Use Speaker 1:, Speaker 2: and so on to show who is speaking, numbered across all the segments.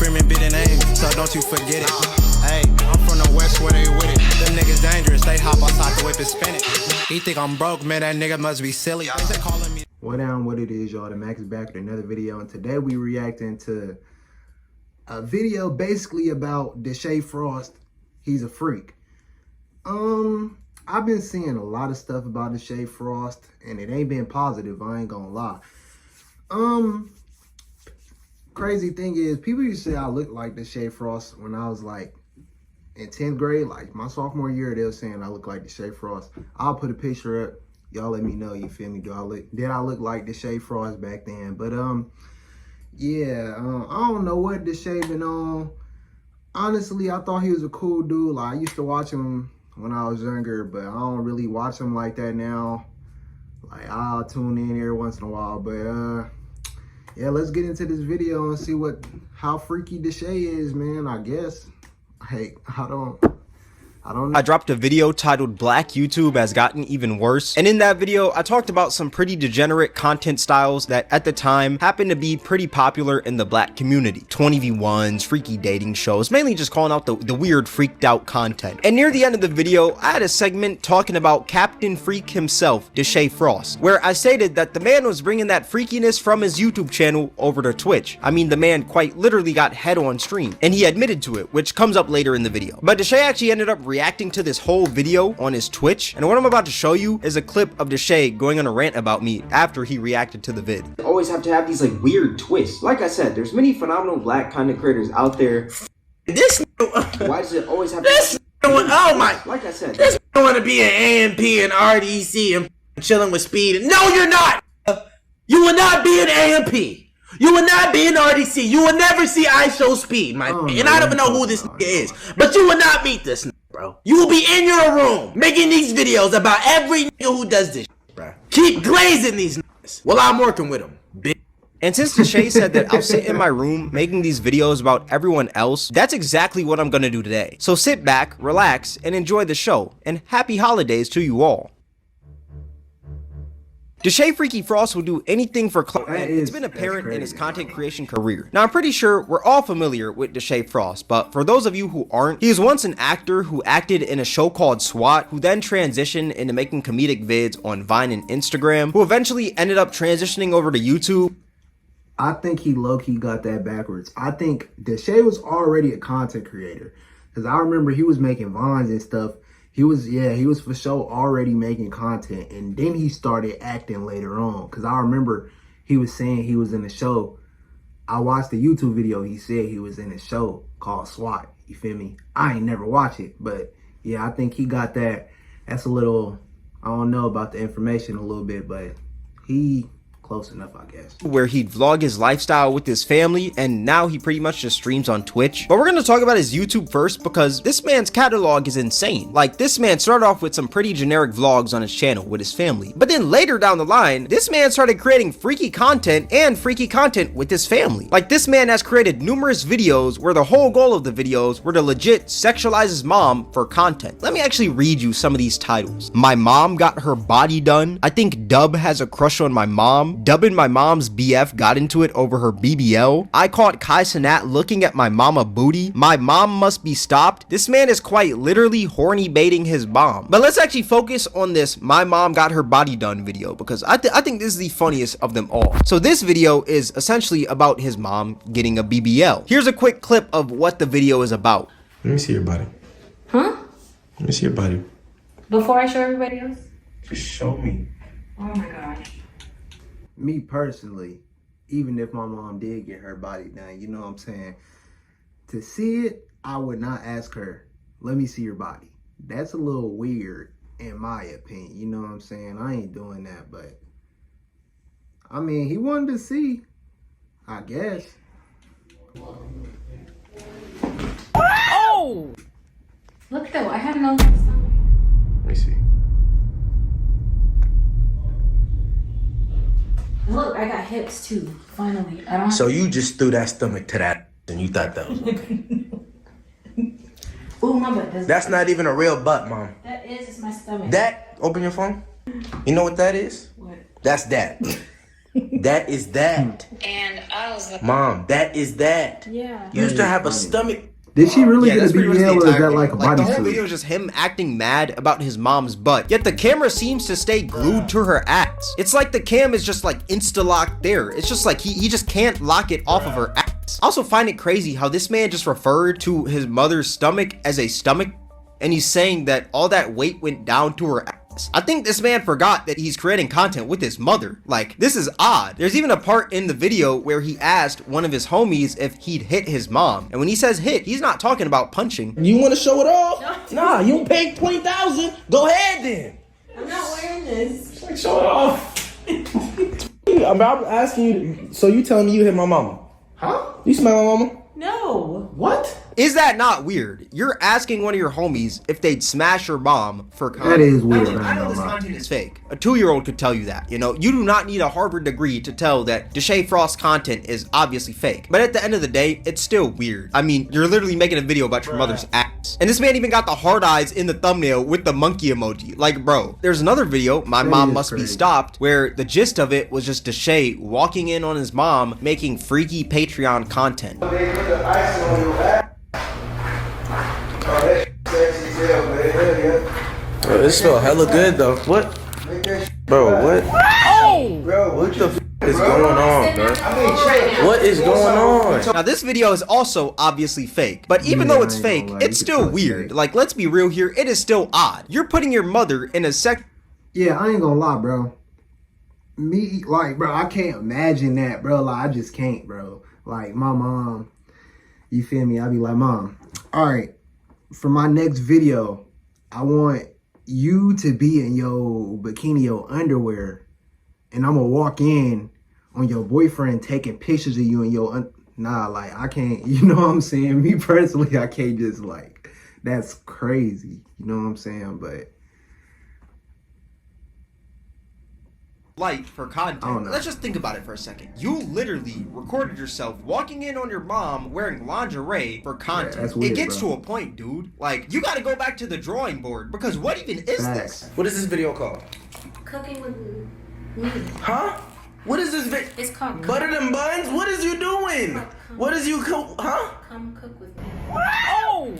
Speaker 1: Freeman be the name, so don't you forget it. Hey, I'm from the west where they with it. Them niggas dangerous, they hop outside the whip and spin it. He think I'm broke, man, that nigga must be silly. They calling me.
Speaker 2: What down, what it is, y'all? The Max is back with another video, and today we reacting to a video basically about Deshae Frost. He's a freak. I've been seeing a lot of stuff about Deshae Frost, and it ain't been positive, I ain't gonna lie. Crazy thing is, people used to say I looked like Deshae Frost when I was like in 10th grade, like my sophomore year. They were saying I look like Deshae Frost. I'll put a picture up. Y'all let me know, you feel me? Did I look like Deshae Frost back then? But yeah, I don't know what Deshae been on. Honestly, I thought he was a cool dude. Like, I used to watch him when I was younger, but I don't really watch him like that now. Like, I'll tune in every once in a while. But yeah, let's get into this video and see how freaky Deshae is, man. I guess. Hey, I don't know.
Speaker 3: I dropped a video titled Black YouTube Has Gotten Even Worse, and in that video I talked about some pretty degenerate content styles that at the time happened to be pretty popular in the black community. 20v1s, freaky dating shows, mainly just calling out the weird freaked out content. And near the end of the video I had a segment talking about Captain Freak himself, Deshae Frost, where I stated that the man was bringing that freakiness from his YouTube channel over to Twitch. I mean, the man quite literally got head on stream, and he admitted to it, which comes up later in the video. But Deshae actually ended up reacting to this whole video on his Twitch, and what I'm about to show you is a clip of Deshae going on a rant about me after he reacted to the vid.
Speaker 4: Always have to have these like weird twists. Like I said, there's many phenomenal black content creators out there.
Speaker 5: This
Speaker 4: why does it always have
Speaker 5: this
Speaker 4: to
Speaker 5: oh my,
Speaker 4: like I said,
Speaker 5: this want to be an AMP and RDC and chilling with Speed. No, you're not. You will not be an AMP. You will not be an RDC. You will never see I Show Speed, and I don't even know who this nigga is, but you will not meet this nigga, bro. You will be in your room making these videos about every nigga who does this shit, bro. Keep glazing these niggas while I'm working with them, bitch.
Speaker 3: And since Deshae said that I'll sit in my room making these videos about everyone else, that's exactly what I'm gonna do today. So sit back, relax, and enjoy the show, and happy holidays to you all. Deshae Freaky Frost will do anything for clout, and it's been apparent in his content creation career. Now, I'm pretty sure we're all familiar with Deshae Frost, but for those of you who aren't, he was once an actor who acted in a show called SWAT, who then transitioned into making comedic vids on Vine and Instagram, who eventually ended up transitioning over to YouTube.
Speaker 2: I think he low-key got that backwards. I think Deshae was already a content creator, because I remember he was making Vines and stuff. He was for sure already making content, and then he started acting later on. Because I remember he was saying he was in a show. I watched the YouTube video. He said he was in a show called SWAT. You feel me? I ain't never watched it, but yeah, I think he got that. That's a little, I don't know about the information a little bit, but he close enough, I guess.
Speaker 3: Where he'd vlog his lifestyle with his family, and now he pretty much just streams on Twitch. But we're gonna talk about his YouTube first, because this man's catalog is insane. Like, this man started off with some pretty generic vlogs on his channel with his family, but then later down the line, this man started creating freaky content with his family. Like, this man has created numerous videos where the whole goal of the videos were to legit sexualize his mom for content. Let me actually read you some of these titles. My mom got her body done. I think Dub has a crush on my mom. Dub and my mom's BF got into it over her BBL. I caught Kai Cenat looking at my mama booty. My mom must be stopped. This man is quite literally horny baiting his mom. But let's actually focus on this my mom got her body done video, because I think this is the funniest of them all. So this video is essentially about his mom getting a BBL. Here's a quick clip of what the video is about.
Speaker 6: Let me see your body.
Speaker 7: Huh?
Speaker 6: Let me see your body.
Speaker 7: Before I show everybody else?
Speaker 6: Just show me.
Speaker 7: Oh my gosh.
Speaker 2: Me personally, even if my mom did get her body done, you know what I'm saying, to see it, I would not ask her, let me see your body. That's a little weird in my opinion, you know what I'm saying? I ain't doing that, but I mean, he wanted to see, I guess.
Speaker 7: Oh! Look though, I have no.
Speaker 6: Let me see.
Speaker 7: Look, I got hips too. Finally, I don't.
Speaker 5: So you just threw that stomach to that, and you thought that was okay.
Speaker 7: Ooh, my butt.
Speaker 5: That's not even a real butt, mom.
Speaker 7: That is, it's my stomach.
Speaker 5: That, open your phone. You know what that is?
Speaker 7: What?
Speaker 5: That's that. That is that.
Speaker 7: And I was like,
Speaker 5: Mom, that is that.
Speaker 7: yeah.
Speaker 5: You used to have a stomach.
Speaker 2: Did she really
Speaker 3: Yeah,
Speaker 2: get
Speaker 3: that's
Speaker 2: a
Speaker 3: pretty much the
Speaker 2: BBL or is
Speaker 3: entire
Speaker 2: that
Speaker 3: video.
Speaker 2: like a
Speaker 3: The whole video
Speaker 2: bodysuit?
Speaker 3: is just him acting mad about his mom's butt. Yet the camera seems to stay glued to her ass. It's like the cam is just like insta-locked there. It's just like he just can't lock it off of her ass. I also find it crazy how this man just referred to his mother's stomach as a stomach, and he's saying that all that weight went down to her ass. I think this man forgot that he's creating content with his mother. Like, this is odd. There's even a part in the video where he asked one of his homies if he'd hit his mom. And when he says hit, he's not talking about punching.
Speaker 5: You want to show it off? Nah, you paid 20,000. Go ahead then.
Speaker 7: I'm not wearing this.
Speaker 5: Like, show it off. I'm asking you. So you telling me you hit my mama?
Speaker 2: Huh?
Speaker 5: You smell my mama?
Speaker 7: No.
Speaker 2: What?
Speaker 3: Is that not weird? You're asking one of your homies if they'd smash your mom for content.
Speaker 2: That is weird.
Speaker 3: I know this content is fake. A 2-year-old could tell you that. You know, you do not need a Harvard degree to tell that Deshae Frost's content is obviously fake. But at the end of the day, it's still weird. I mean, you're literally making a video about your mother's ass. And this man even got the hard eyes in the thumbnail with the monkey emoji. Like, bro, there's another video, My Mom Must Be Stopped, where the gist of it was just Deshae walking in on his mom making freaky Patreon content.
Speaker 5: Bro, this smell hella good though. What? Bro, what? Bro, what the f is going on, bro? What is going on?
Speaker 3: Now this video is also obviously fake, but even though it's fake, it's still weird. Like, let's be real here, it is still odd. You're putting your mother in a
Speaker 2: Yeah, I ain't gonna lie, bro. Me, like, bro, I can't imagine that, bro. Like, I just can't, bro. Like, my mom, you feel me? I be like, Mom, all right, for my next video, I want you to be in your bikini, your underwear, and I'm gonna walk in on your boyfriend taking pictures of you and your nah, like, I can't, you know what I'm saying? Me personally, I can't just, like, that's crazy, you know what I'm saying? But
Speaker 3: light for
Speaker 2: Oh,
Speaker 3: content.
Speaker 2: no.
Speaker 3: Let's just think about it for a second. You literally recorded yourself walking in on your mom wearing lingerie for content.
Speaker 2: that's weird,
Speaker 3: it gets
Speaker 2: bro.
Speaker 3: to a point, dude. Like, you gotta go back to the drawing board, because what even is
Speaker 2: Facts.
Speaker 3: this?
Speaker 5: What is this video called?
Speaker 7: Cooking with me.
Speaker 5: Huh? What is this video?
Speaker 7: It's called
Speaker 5: Butter them buns? What is you doing? What is you huh?
Speaker 7: Come Cook With Me.
Speaker 5: Oh!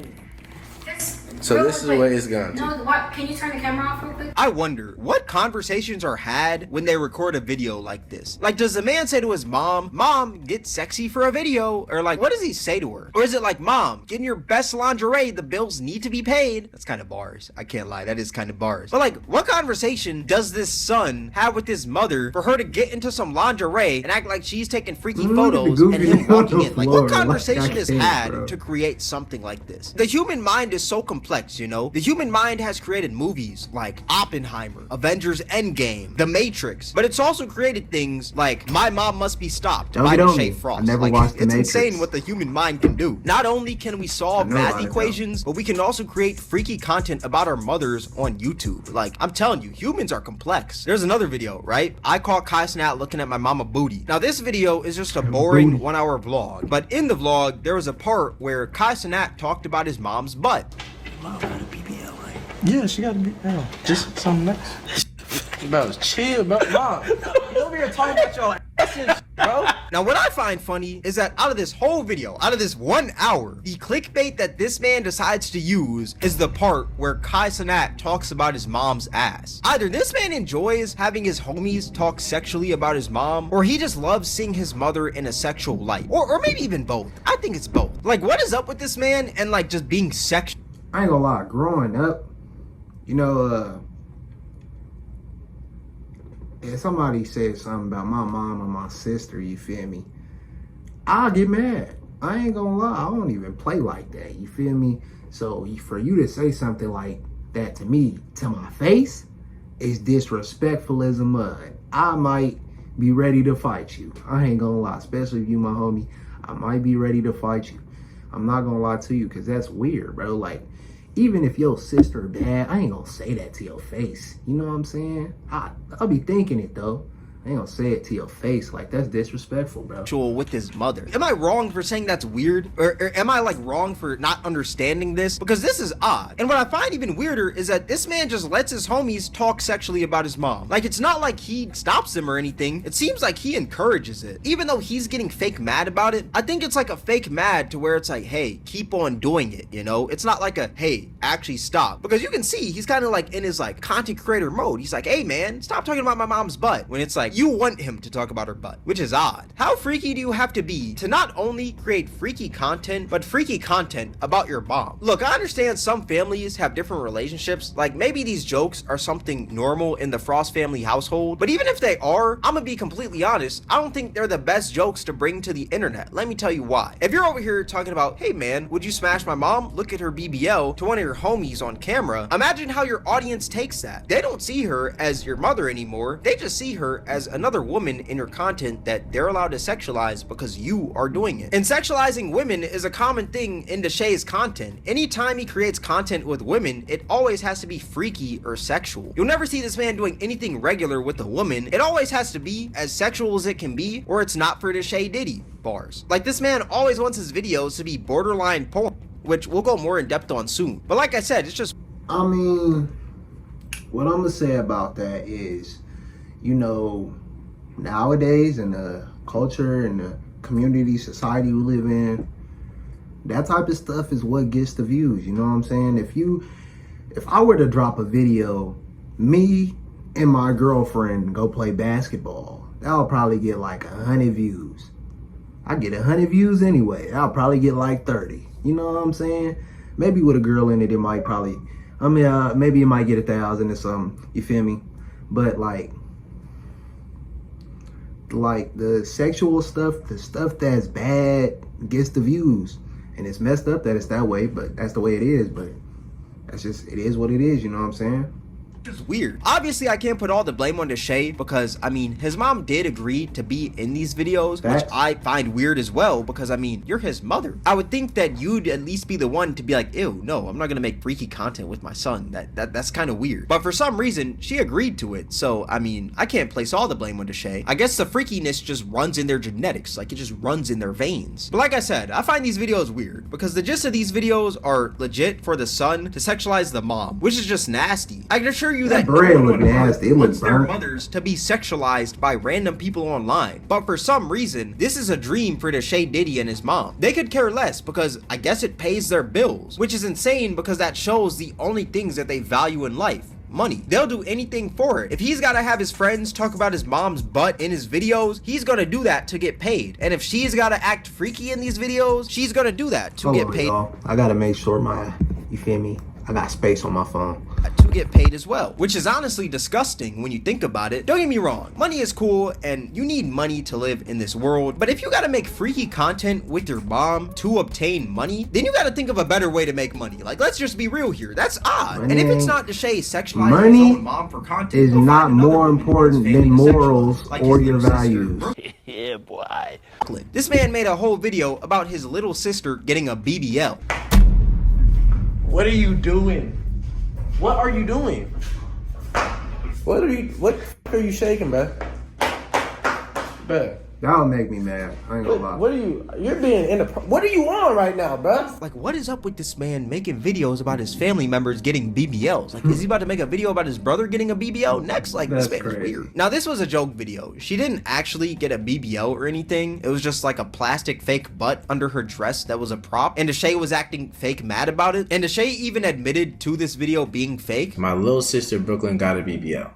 Speaker 5: So this is the way it's gone.
Speaker 7: No, what? Can you turn the camera off real quick?
Speaker 3: I wonder what conversations are had when they record a video like this. Like, does the man say to his mom, Mom, get sexy for a video? Or like, what does he say to her? Or is it like, Mom, get in your best lingerie, the bills need to be paid? That's kind of bars. I can't lie, that is kind of bars. But like, what conversation does this son have with his mother for her to get into some lingerie and act like she's taking freaky
Speaker 2: Look at the
Speaker 3: photos and
Speaker 2: goofy
Speaker 3: him
Speaker 2: on
Speaker 3: walking
Speaker 2: the
Speaker 3: in? Like,
Speaker 2: floor.
Speaker 3: what conversation is
Speaker 2: can't,
Speaker 3: had
Speaker 2: bro.
Speaker 3: to create something like this? The human mind is so complex, you know? The human mind has created movies like Oppenheimer, Avengers Endgame, The Matrix, but it's also created things like My Mom Must Be Stopped
Speaker 2: Don't
Speaker 3: by
Speaker 2: get on
Speaker 3: Deshae
Speaker 2: me.
Speaker 3: Frost.
Speaker 2: I never
Speaker 3: Like,
Speaker 2: watched The
Speaker 3: it's
Speaker 2: Matrix.
Speaker 3: insane what the human mind can do. Not only can we solve
Speaker 2: I know
Speaker 3: math
Speaker 2: about it, though.
Speaker 3: equations, but we can also create freaky content about our mothers on YouTube. Like, I'm telling you, humans are complex. There's another video, right? I caught Kai Snat looking at my mama booty. Now, this video is just a boring 1-hour vlog, but in the vlog, there was a part where Kai Snat talked about his mom's butt.
Speaker 6: Yeah, she got to be. Yeah, just something nice.
Speaker 5: Bro, chill, bro. Mom.
Speaker 3: You over here talking about your ass, bro. Now, what I find funny is that out of this whole video, out of this 1 hour, the clickbait that this man decides to use is the part where Kai Cenat talks about his mom's ass. Either this man enjoys having his homies talk sexually about his mom, or he just loves seeing his mother in a sexual light. Or maybe even both. I think it's both. Like, what is up with this man and, like, just being sexual?
Speaker 2: I ain't gonna lie, growing up, you know, if somebody said something about my mom or my sister, you feel me, I'll get mad. I ain't gonna lie, I don't even play like that, you feel me? So for you to say something like that to me, to my face, is disrespectful as a mud. I might be ready to fight you. I ain't gonna lie, especially if you my homie, I might be ready to fight you. I'm not gonna lie to you, because that's weird, bro. Like, even if your sister bad, I ain't gonna say that to your face. You know what I'm saying? I'll be thinking it, though. They ain't gonna say it to your face. Like, that's disrespectful, bro.
Speaker 3: With his mother. Am I wrong for saying that's weird? Or am I like wrong for not understanding this? Because this is odd. And what I find even weirder is that this man just lets his homies talk sexually about his mom. Like, it's not like he stops them or anything. It seems like he encourages it. Even though he's getting fake mad about it, I think it's like a fake mad to where it's like, hey, keep on doing it, you know? It's not like a, hey, actually stop. Because you can see he's kind of like in his like content creator mode. He's like, hey man, stop talking about my mom's butt. When it's like, you want him to talk about her butt, which is odd. How freaky do you have to be to not only create freaky content, but freaky content about your mom? Look, I understand some families have different relationships. Like maybe these jokes are something normal in the Frost family household, but even if they are, I'm gonna be completely honest, I don't think they're the best jokes to bring to the internet. Let me tell you why. If you're over here talking about, hey man, would you smash my mom? Look at her BBL to one of your homies on camera. Imagine how your audience takes that. They don't see her as your mother anymore. They just see her as another woman in your content that they're allowed to sexualize because you are doing it. And sexualizing women is a common thing in Deshae's content. Anytime he creates content with women, it always has to be freaky or sexual. You'll never see this man doing anything regular with a woman. It always has to be as sexual as it can be, or it's not for Deshae Diddy. Bars. Like this man always wants his videos to be borderline porn, which we'll go more in depth on soon. But like I said, it's just,
Speaker 2: I mean, what I'm gonna say about that is, you know, nowadays in the culture and the community, society we live in, that type of stuff is what gets the views. You know what I'm saying? If I were to drop a video, me and my girlfriend go play basketball, that'll probably get like 100 views. I get 100 views anyway. I'll probably get like 30. You know what I'm saying? Maybe with a girl in it, it might probably, maybe it might get 1,000 or something. You feel me? But like the sexual stuff, the stuff that's bad gets the views. And it's messed up that it's that way, but that's the way it is. But that's just, it is what it is, you know what I'm saying?
Speaker 3: it's weird. Obviously, I can't put all the blame on Deshae because, I mean, his mom did agree to be in these videos, which I find weird as well because, I mean, you're his mother. I would think that you'd at least be the one to be like, ew, no, I'm not gonna make freaky content with my son. That's kind of weird. But for some reason, she agreed to it. So, I mean, I can't place all the blame on Deshae. I guess the freakiness just runs in their genetics. Like, it just runs in their veins. But like I said, I find these videos weird because the gist of these videos are legit for the son to sexualize the mom, which is just nasty. I can assure you that
Speaker 2: bread look nasty. It looks
Speaker 3: their
Speaker 2: burnt.
Speaker 3: mothers to be sexualized by random people online. But for some reason, this is a dream for Deshae Diddy and his mom. They could care less because I guess it pays their bills, which is insane because that shows the only things that they value in life. Money. They'll do anything for it. If he's gotta have his friends talk about his mom's butt in his videos, he's gonna do that to get paid. And if she's gotta act freaky in these videos, she's gonna do that to get paid.
Speaker 2: Y'all. I gotta make sure you feel me? I got space on my phone.
Speaker 3: To get paid as well, which is honestly disgusting when you think about it. Don't get me wrong, money is cool and you need money to live in this world, but if you gotta make freaky content with your mom to obtain money, then you gotta think of a better way to make money. Like, let's just be real here. That's odd. And if it's not Deshae sexualizing his own mom for content,
Speaker 2: is not more important than morals or your values.
Speaker 6: Yeah, boy.
Speaker 3: This man made a whole video about his little sister getting a BBL.
Speaker 5: What are you doing? What are you doing? What are you shaking, bruh? Bruh.
Speaker 2: That'll make me mad. I ain't gonna lie.
Speaker 5: What are you on right now, bruh?
Speaker 3: Like, what is up with this man making videos about his family members getting BBLs? Like, is he about to make a video about his brother getting a BBL next? Like, this man is weird. Now, this was a joke video. She didn't actually get a BBL or anything. It was just like a plastic fake butt under her dress that was a prop. And Deshae was acting fake mad about it. And Deshae even admitted to this video being fake.
Speaker 5: My little sister Brooklyn got a BBL.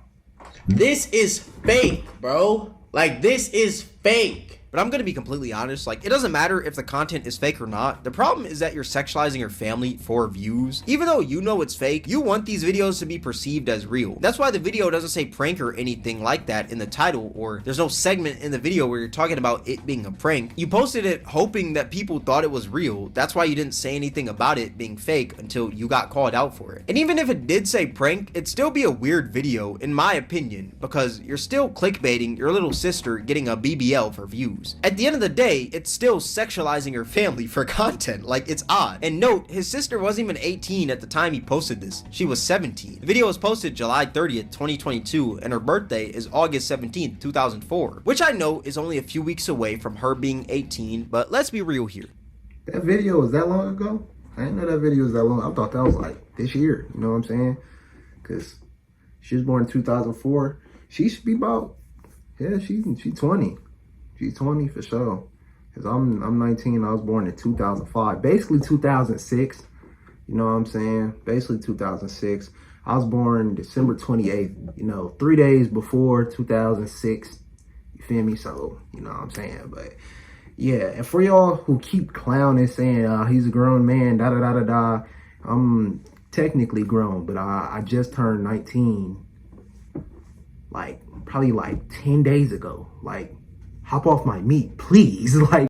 Speaker 5: This is fake, bro. Like, this is fake.
Speaker 3: But I'm gonna be completely honest, like, it doesn't matter if the content is fake or not. The problem is that you're sexualizing your family for views. Even though you know it's fake, you want these videos to be perceived as real. That's why the video doesn't say prank or anything like that in the title, or there's no segment in the video where you're talking about it being a prank. You posted it hoping that people thought it was real. That's why you didn't say anything about it being fake until you got called out for it. And even if it did say prank, it'd still be a weird video, in my opinion, because you're still clickbaiting your little sister getting a BBL for views. views. At the end of the day, it's still sexualizing her family for content. Like, it's odd. And note, his sister wasn't even 18 at the time he posted this. She was 17. The video was posted July 30th, 2022, and her birthday is August 17th, 2004, which I know is only a few weeks away from her being 18, but let's be real here.
Speaker 2: That video was that long ago? I didn't know that video was that long. I thought that was like this year, you know what I'm saying? Because she was born in 2004. She should be about, yeah, she's 20. She's 20 for sure. Because I'm 19, I was born in 2005. Basically 2006, you know what I'm saying? Basically 2006. I was born December 28th, you know, 3 days before 2006. You feel me? So, you know what I'm saying? But yeah, and for y'all who keep clowning saying he's a grown man, da da da da da, I'm technically grown, but I just turned 19 like probably like 10 days ago. Like, hop off my meat, please. Like,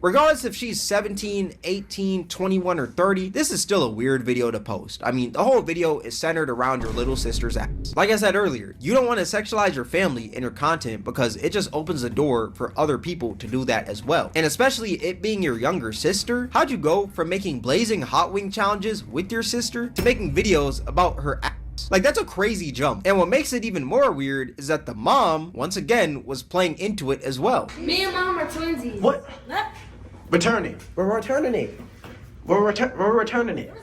Speaker 3: regardless if she's 17, 18, 21, or 30, this is still a weird video to post. I mean, the whole video is centered around your little sister's ass. Like I said earlier, you don't want to sexualize your family in your content because it just opens the door for other people to do that as well. And especially it being your younger sister, how'd you go from making blazing hot wing challenges with your sister to making videos about her ass? Like, that's a crazy jump. And what makes it even more weird is that the mom, once again, was playing into it as well.
Speaker 7: Me and mom are twinsies.
Speaker 5: What?
Speaker 7: What?
Speaker 5: Returning. We're returning it. We're returning it.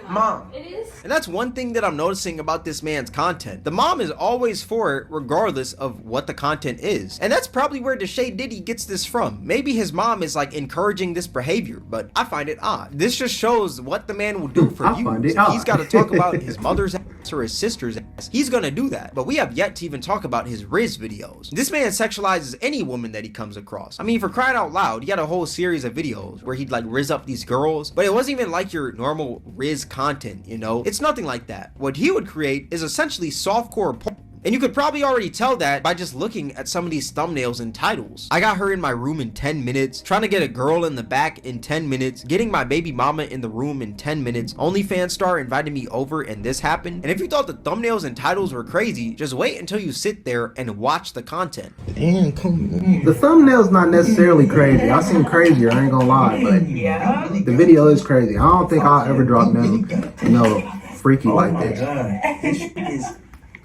Speaker 5: Mom.
Speaker 7: It is?
Speaker 3: And that's one thing that I'm noticing about this man's content. The mom is always for it regardless of what the content is. And that's probably where Deshae Diddy gets this from. Maybe his mom is like encouraging this behavior, but I find it odd. This just shows what the man will do for you. If he's got to talk about his mother's ass or his sister's ass, he's gonna do that. But we have yet to even talk about his Riz videos. This man sexualizes any woman that he comes across. I mean, for crying out loud, he had a whole series of videos where he'd like Riz up these girls, but it wasn't even like your normal Riz content, you know? It's nothing like that. What he would create is essentially softcore porn. And you could probably already tell that by just looking at some of these thumbnails and titles. I got her in my room in 10 minutes, trying to get a girl in the back in 10 minutes, getting my baby mama in the room in 10 minutes, OnlyFans star invited me over and this happened. And if you thought the thumbnails and titles were crazy, just wait until you sit there and watch the content.
Speaker 6: Damn, come on.
Speaker 2: the thumbnail's not necessarily crazy. I seen crazier, I ain't gonna lie, but the video is crazy. I don't think I'll ever drop nothing, you know, freaky like this.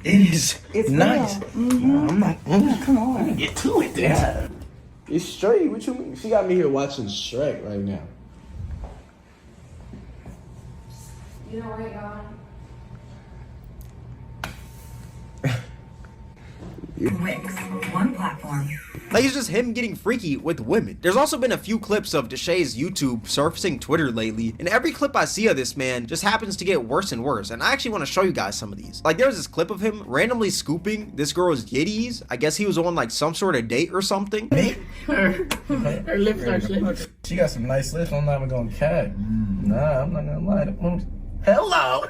Speaker 6: It's nice. I'm like, come on. Get to it then.
Speaker 5: It's straight. What you mean? She got me here watching Shrek right now.
Speaker 7: You know where you're going?
Speaker 8: Wix, one platform.
Speaker 3: Like, it's just him getting freaky with women. There's also been a few clips of Deshae's YouTube surfacing Twitter lately, and every clip I see of this man just happens to get worse and worse, and I actually want to show you guys some of these. Like, there was this clip of him randomly scooping this girl's yitties. I guess he was on like some sort of date or something.
Speaker 6: Her lips are shaped. She got some nice lips. I'm not even gonna cat. Nah, I'm not gonna lie. Hello.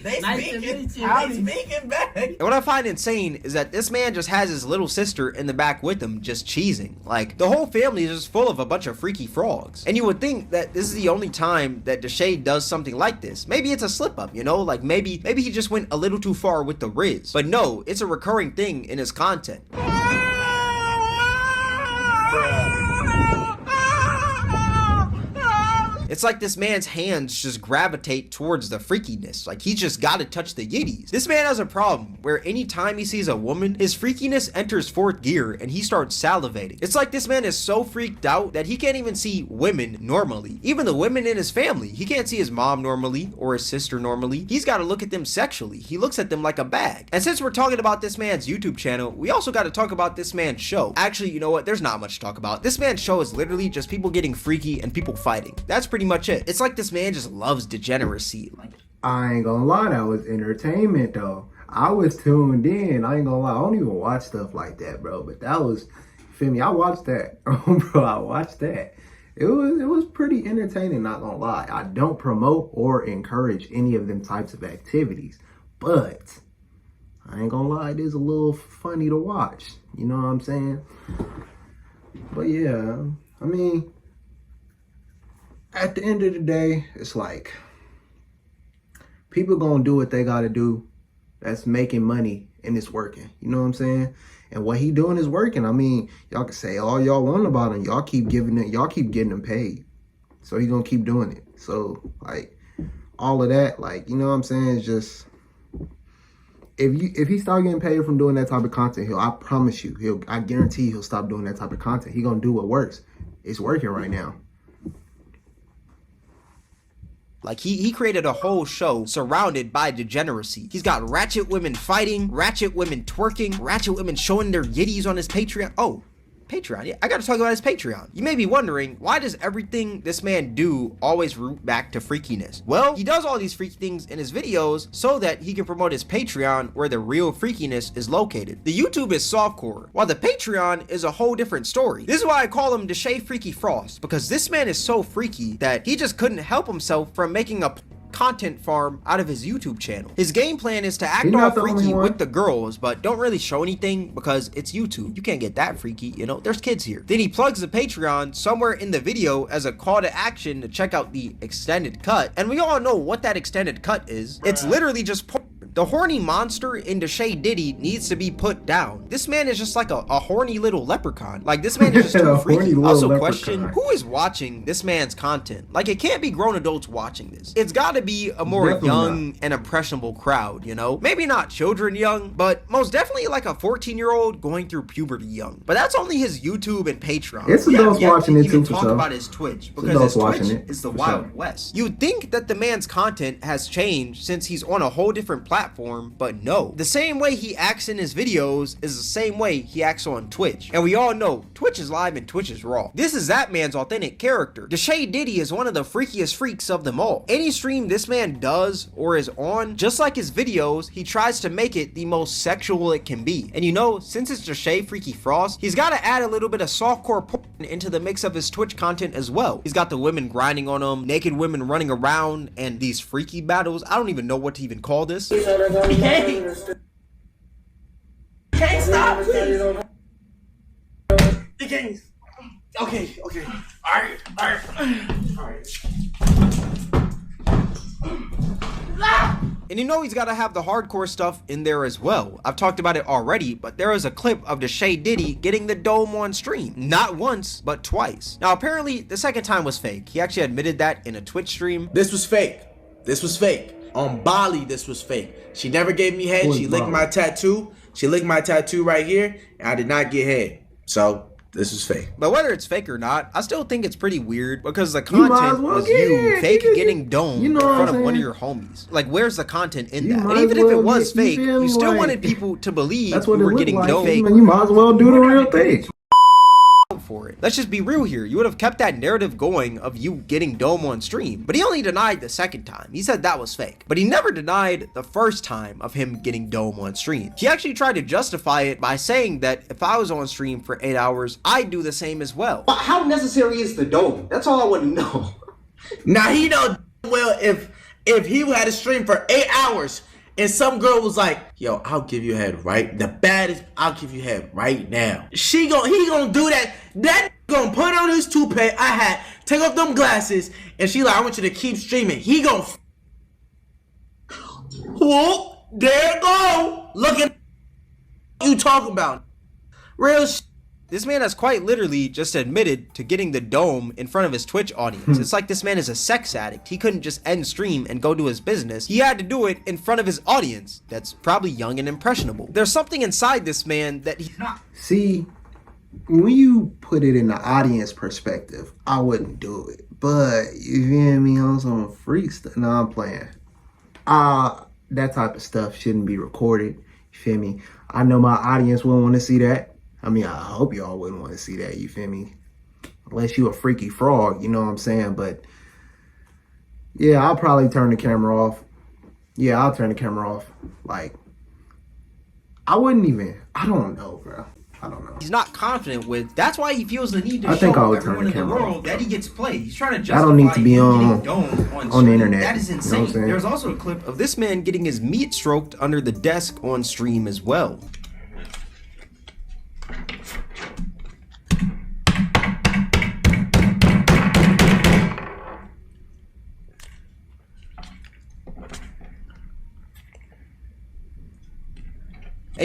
Speaker 6: They
Speaker 8: Nice
Speaker 6: speaking.
Speaker 8: to meet you,
Speaker 6: I'm
Speaker 8: baby.
Speaker 6: speaking back.
Speaker 3: And what I find insane is that this man just has his little sister in the back with him, just cheesing. Like, the whole family is just full of a bunch of freaky frogs. And you would think that this is the only time that Deshae does something like this. Maybe it's a slip up, you know? Like, maybe he just went a little too far with the Riz. But no, it's a recurring thing in his content. It's like this man's hands just gravitate towards the freakiness. Like, he's just gotta touch the yitties. This man has a problem where anytime he sees a woman, his freakiness enters fourth gear and he starts salivating. It's like this man is so freaked out that he can't even see women normally. Even the women in his family. He can't see his mom normally or his sister normally. He's gotta look at them sexually. He looks at them like a bag. And since we're talking about this man's YouTube channel, we also gotta talk about this man's show. Actually, you know what? There's not much to talk about. This man's show is literally just people getting freaky and people fighting. That's pretty much it. It's like this man just loves degeneracy. Like,
Speaker 2: I ain't gonna lie, that was entertainment though. I was tuned in. I ain't gonna lie, I don't even watch stuff like that, bro. But that was, feel me, I watched that. Bro, I watched that. It was pretty entertaining, not gonna lie. I don't promote or encourage any of them types of activities, but I ain't gonna lie, it is a little funny to watch. You know what I'm saying? But yeah, I mean, at the end of the day, it's like people gonna do what they gotta do. That's making money and it's working. You know what I'm saying? And what he doing is working. I mean, y'all can say all y'all want about him. Y'all keep giving it. Y'all keep getting him paid. So he gonna keep doing it. So like all of that, like, you know what I'm saying? It's just, if he start getting paid from doing that type of content, I promise you, I guarantee he'll stop doing that type of content. He gonna do what works. It's working right now.
Speaker 3: Like, he created a whole show surrounded by degeneracy. He's got ratchet women fighting, ratchet women twerking, ratchet women showing their yitties on his Patreon. Oh, Patreon. Yeah, I gotta talk about his Patreon. You may be wondering, why does everything this man do always root back to freakiness? Well, he does all these freaky things in his videos so that he can promote his Patreon where the real freakiness is located. The YouTube is softcore, while the Patreon is a whole different story. This is why I call him Deshae Freaky Frost, because this man is so freaky that he just couldn't help himself from making a content farm out of his YouTube channel. His game plan is to act all freaky with the girls, but don't really show anything because it's YouTube. You can't get that freaky, you know, there's kids here. Then he plugs the Patreon somewhere in the video as a call to action to check out the extended cut. And we all know what that extended cut is. It's literally just porn. The horny monster in Deshae Diddy needs to be put down. This man is just like a horny little leprechaun. Like, this man is just too freaky. Also, question, who is watching this man's content? Like, it can't be grown adults watching this. It's gotta be a more young and impressionable crowd, you know? Maybe not children young, but most definitely like a 14-year-old going through puberty young. But that's only his YouTube and Patreon.
Speaker 2: It's adults watching it too,
Speaker 3: for talk about his Twitch, because his Twitch is the Wild West. You'd think that the man's content has changed since he's on a whole different platform, but no. The same way he acts in his videos is the same way he acts on Twitch. And we all know Twitch is live and Twitch is raw. This is that man's authentic character. Deshae Diddy is one of the freakiest freaks of them all. Any stream this man does or is on, just like his videos, he tries to make it the most sexual it can be. And you know, since it's Deshae Freaky Frost, he's got to add a little bit of softcore porn into the mix of his Twitch content as well. He's got the women grinding on him, naked women running around, and these freaky battles. I don't even know what to even call this.
Speaker 5: Can't stop, please. You can't. Okay. Alright.
Speaker 3: And you know he's got to have the hardcore stuff in there as well. I've talked about it already, but there is a clip of Deshae Diddy getting the dome on stream. Not once, but twice. Now, apparently, the second time was fake. He actually admitted that in a Twitch stream.
Speaker 5: This was fake. On Bali, this was fake. She never gave me head. She licked my tattoo. She licked my tattoo right here, and I did not get head. So, this is fake.
Speaker 3: But whether it's fake or not, I still think it's pretty weird because the content was you fake getting domed in front of one of your homies. Like, where's the content in that? And even if it was fake, you still wanted people to believe you were getting domed.
Speaker 2: You might as well do the real thing.
Speaker 3: For it. Let's just be real here. You would have kept that narrative going of you getting dome on stream. But he only denied the second time. He said that was fake. But he never denied the first time of him getting dome on stream. He actually tried to justify it by saying that if I was on stream for 8 hours, I'd do the same as well.
Speaker 4: How necessary is the dome? That's all I want to know.
Speaker 5: Now he know well if he had a stream for 8 hours and some girl was like, yo, I'll give you head right. The baddest, I'll give you head right now. He gonna do that. That gonna put on his toupee, a hat, take off them glasses, and she like, I want you to keep streaming. He gonna whoop, there it go. Look at you talking about. Real shit.
Speaker 3: This man has quite literally just admitted to getting the dome in front of his Twitch audience. It's like this man is a sex addict. He couldn't just end stream and go do his business. He had to do it in front of his audience that's probably young and impressionable. There's something inside this man that he's not.
Speaker 2: See, when you put it in the audience perspective, I wouldn't do it. But you feel me on some freak stuff? No, I'm playing. That type of stuff shouldn't be recorded. You feel me? I know my audience wouldn't want to see that. I mean, I hope y'all wouldn't want to see that, you feel me? Unless you a freaky frog, you know what I'm saying? But yeah, I'll probably turn the camera off. Yeah, I'll turn the camera off. Like, I wouldn't even, I don't know, bro. I don't know.
Speaker 3: He's not confident with. That's why he feels the need to
Speaker 2: show
Speaker 3: everyone in the world that he gets played. He's trying to justify.
Speaker 2: I don't need to be on the internet.
Speaker 3: That is insane. You know, there's also a clip of this man getting his meat stroked under the desk on stream as well.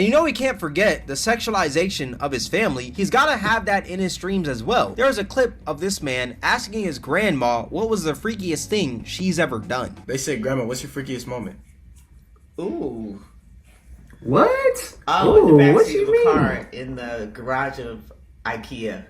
Speaker 3: And you know he can't forget the sexualization of his family. He's gotta have that in his streams as well. There's a clip of this man asking his grandma what was the freakiest thing she's ever done.
Speaker 6: They said, Grandma, what's your freakiest moment?
Speaker 5: Ooh.
Speaker 2: What?
Speaker 5: Oh,
Speaker 2: Ooh,
Speaker 5: in the
Speaker 2: what
Speaker 5: backseat
Speaker 2: you
Speaker 5: of a
Speaker 2: mean?
Speaker 5: car in the garage of IKEA.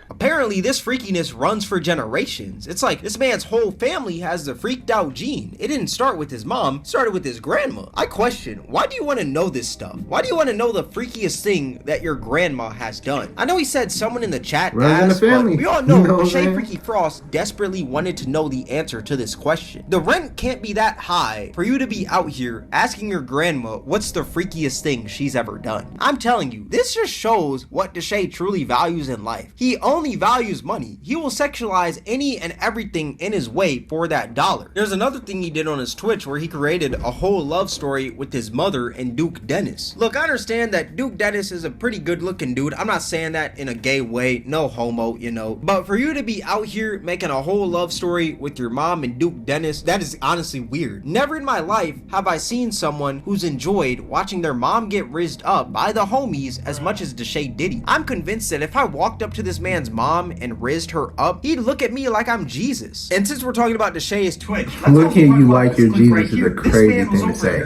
Speaker 3: Apparently, this freakiness runs for generations. It's like this man's whole family has the freaked out gene. It didn't start with his mom, it started with his grandma. I question, why do you want to know this stuff? Why do you want to know the freakiest thing that your grandma has done? I know he said someone in the chat asked, but we all know Deshae Freaky Frost desperately wanted to know the answer to this question. The rent can't be that high for you to be out here asking your grandma what's the freakiest thing she's ever done. I'm telling you, this just shows what Deshae truly values in life. He only values money. He will sexualize any and everything in his way for that dollar. There's another thing he did on his Twitch where he created a whole love story with his mother and Duke Dennis. Look, I understand that Duke Dennis is a pretty good looking dude. I'm not saying that in a gay way, no homo, you know, but for you to be out here making a whole love story with your mom and Duke Dennis, that is honestly weird. Never in my life have I seen someone who's enjoyed watching their mom get rizzed up by the homies as much as Deshae Diddy. I'm convinced that if I walked up to this man's mom and rizzed her up, he'd look at me like I'm Jesus. And since we're talking about Deshae's Twitch,
Speaker 2: Look at you like you're Jesus is a crazy thing to say.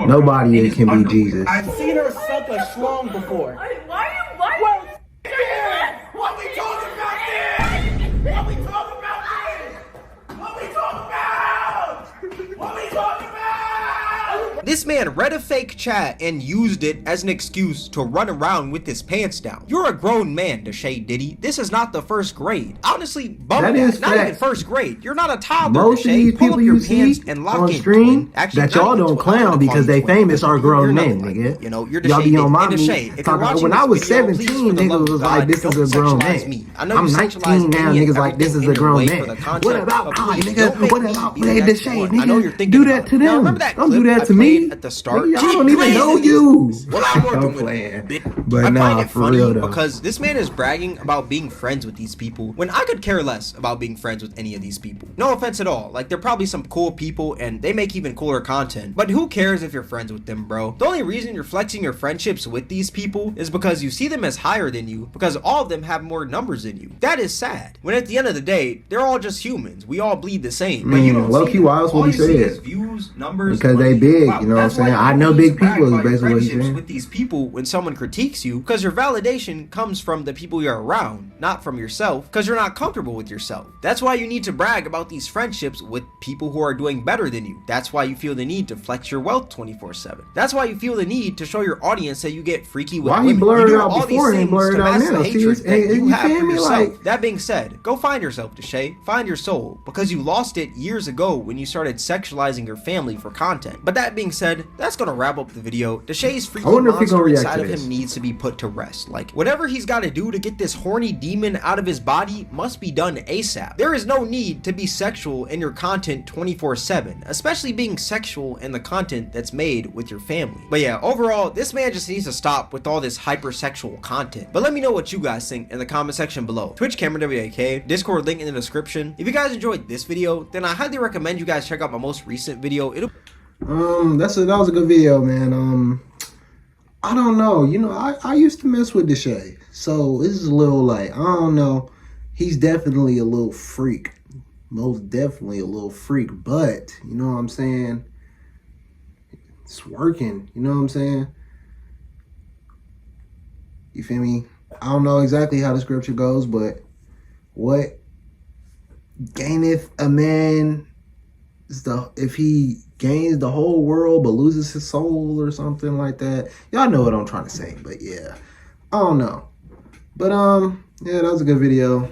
Speaker 2: Nobody can be Jesus.
Speaker 5: I've seen her suck a schlong before.
Speaker 7: Why?
Speaker 5: What we talking about this? What we talking about this? What we talking about? What we talking about?
Speaker 3: this man read a fake chat and used it as an excuse to run around with his pants down. You're a grown man, Deshae Diddy. This is not the first grade. Honestly, bump that. Not even first grade. You're not a toddler,
Speaker 2: Most
Speaker 3: Deshae.
Speaker 2: of these people you see
Speaker 3: and
Speaker 2: on stream that y'all don't clown because they famous are grown men, nigga.
Speaker 3: You know, you're
Speaker 2: y'all be on my
Speaker 3: Deshae.
Speaker 2: when I was 17, niggas was like, this is a grown man. I'm 19 now, niggas like, this is a grown man. What about I, nigga? What about Deshae, nigga? Do that to them. Don't do that to me.
Speaker 3: At the start,
Speaker 2: I don't even know you.
Speaker 3: What I'm working
Speaker 2: playing.
Speaker 3: with.
Speaker 2: But
Speaker 3: I
Speaker 2: nah,
Speaker 3: find it
Speaker 2: for
Speaker 3: funny
Speaker 2: real though.
Speaker 3: because this man is bragging about being friends with these people when I could care less about being friends with any of these people. No offense at all. Like, they're probably some cool people and they make even cooler content. But who cares if you're friends with them, bro? The only reason you're flexing your friendships with these people is because you see them as higher than you, because all of them have more numbers than you. That is sad. When at the end of the day, they're all just humans. We all bleed the same. But you don't
Speaker 2: low-key, why else would he say it?
Speaker 3: Views, numbers,
Speaker 2: because
Speaker 3: money.
Speaker 2: they big,
Speaker 3: Wow,
Speaker 2: you know what I'm
Speaker 3: that's why
Speaker 2: saying?
Speaker 3: you
Speaker 2: I know
Speaker 3: always
Speaker 2: big
Speaker 3: brag
Speaker 2: people is
Speaker 3: about your
Speaker 2: basically what he's
Speaker 3: friendships
Speaker 2: saying.
Speaker 3: with these people when someone critiques you, because your validation comes from the people you're around, not from yourself, because you're not comfortable with yourself. That's why you need to brag about these friendships with people who are doing better than you. That's why you feel the need to flex your wealth 24/7. That's why you feel the need to show your audience that you get freaky with women.
Speaker 2: Why he blurred
Speaker 3: You
Speaker 2: it
Speaker 3: do
Speaker 2: out
Speaker 3: all these
Speaker 2: before and
Speaker 3: things
Speaker 2: blurred it
Speaker 3: to
Speaker 2: out
Speaker 3: mask the
Speaker 2: now?
Speaker 3: hatred
Speaker 2: See,
Speaker 3: that you have
Speaker 2: feel
Speaker 3: for
Speaker 2: me?
Speaker 3: yourself.
Speaker 2: Like,
Speaker 3: That being said, go find yourself, Deshae. Find your soul, because you lost it years ago when you started sexualizing your family for content. But that being said, that's gonna wrap up the video. Deshae's freaky monster inside of him needs to be put to rest. Like, whatever he's got to do to get this horny demon out of his body must be done ASAP. There is no need to be sexual in your content 24/7, especially being sexual in the content that's made with your family. But yeah, overall, this man just needs to stop with all this hypersexual content. But let me know what you guys think in the comment section below. Twitch Cameron WAK, Discord link in the description. If you guys enjoyed this video, then I highly recommend you guys check out my most recent video.
Speaker 2: that was a good video, man. I don't know. You know, I used to mess with Deshae, so this is a little like, I don't know. He's definitely a little freak. Most definitely a little freak, but you know what I'm saying? It's working. You know what I'm saying? You feel me? I don't know exactly how the scripture goes, but what gaineth a man is if he gains the whole world but loses his soul or something like that. Y'all know what I'm trying to say, but yeah, I don't know. But yeah, that was a good video.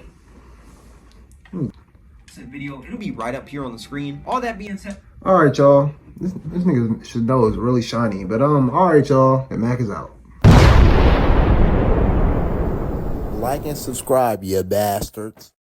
Speaker 3: It'll be right up here on the screen. All that being said,
Speaker 2: all right, y'all. This nigga should know it's really shiny, but all right, y'all. And Mac is out.
Speaker 9: Like and subscribe, you bastards.